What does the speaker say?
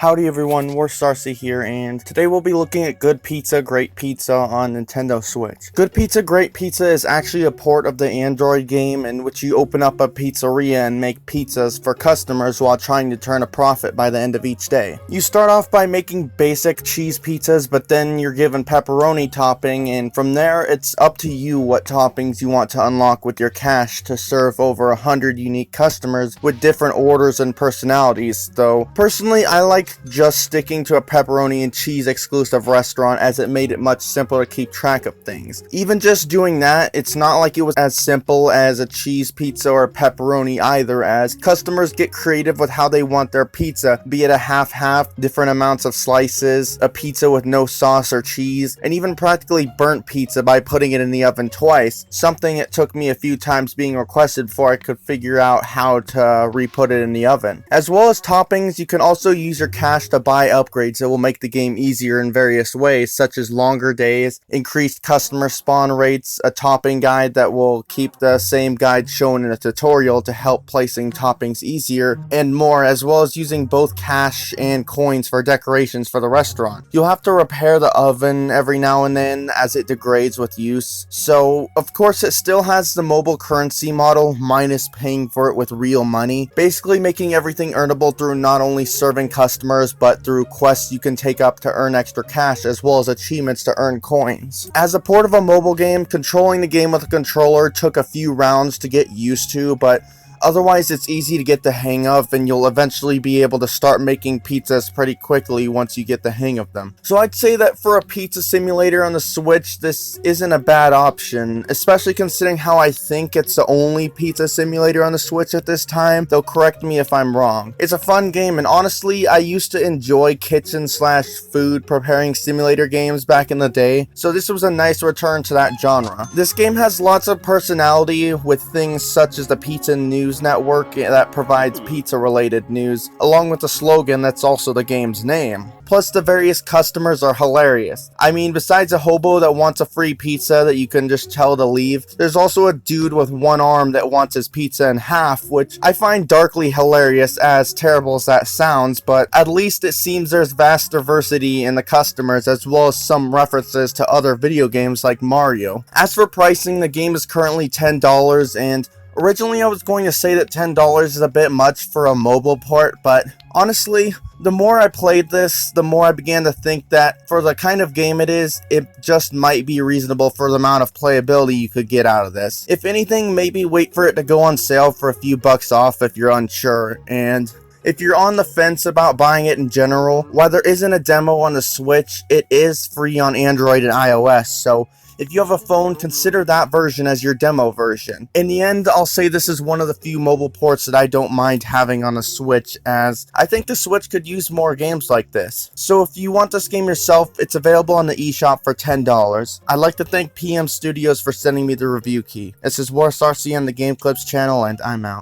Howdy everyone, Darcy here, and today we'll be looking at Good Pizza, Great Pizza on Nintendo Switch. Good Pizza, Great Pizza is actually a port of the Android game in which you open up a pizzeria and make pizzas for customers while trying to turn a profit by the end of each day. You start off by making basic cheese pizzas, but then you're given pepperoni topping, and from there it's up to you what toppings you want to unlock with your cash to serve over 100 unique customers with different orders and personalities, though personally I like just sticking to a pepperoni and cheese exclusive restaurant as it made it much simpler to keep track of things. Even just doing that, it's not like it was as simple as a cheese pizza or a pepperoni either, as customers get creative with how they want their pizza, be it a half-half, different amounts of slices, a pizza with no sauce or cheese, and even practically burnt pizza by putting it in the oven twice, something it took me a few times being requested before I could figure out how to re-put it in the oven. As well as toppings, you can also use your cash to buy upgrades that will make the game easier in various ways, such as longer days, increased customer spawn rates, a topping guide that will keep the same guide shown in a tutorial to help placing toppings easier, and more, as well as using both cash and coins for decorations for the restaurant. You'll have to repair the oven every now and then as it degrades with use, so of course it still has the mobile currency model minus paying for it with real money, basically making everything earnable through not only serving customers but through quests you can take up to earn extra cash, as well as achievements to earn coins. As a port of a mobile game, controlling the game with a controller took a few rounds to get used to, but otherwise it's easy to get the hang of, and you'll eventually be able to start making pizzas pretty quickly once you get the hang of them. So I'd say that for a pizza simulator on the Switch, this isn't a bad option, especially considering how I think it's the only pizza simulator on the Switch at this time, though correct me if I'm wrong. It's a fun game, and honestly, I used to enjoy kitchen/food preparing simulator games back in the day, so this was a nice return to that genre. This game has lots of personality with things such as the Pizza News Network that provides pizza related news, along with the slogan that's also the game's name. Plus the various customers are hilarious. I mean, besides a hobo that wants a free pizza that you can just tell to leave, there's also a dude with one arm that wants his pizza in half, which I find darkly hilarious, as terrible as that sounds, but at least it seems there's vast diversity in the customers, as well as some references to other video games like Mario. As for pricing, the game is currently $10, and originally I was going to say that $10 is a bit much for a mobile port, but honestly, the more I played this, the more I began to think that for the kind of game it is, it just might be reasonable for the amount of playability you could get out of this. If anything, maybe wait for it to go on sale for a few bucks off if you're unsure, and if you're on the fence about buying it in general, while there isn't a demo on the Switch, it is free on Android and iOS, so if you have a phone, consider that version as your demo version. In the end, I'll say this is one of the few mobile ports that I don't mind having on the Switch, as I think the Switch could use more games like this. So if you want this game yourself, it's available on the eShop for $10. I'd like to thank PM Studios for sending me the review key. This is Darcy on the Game Clips channel, and I'm out.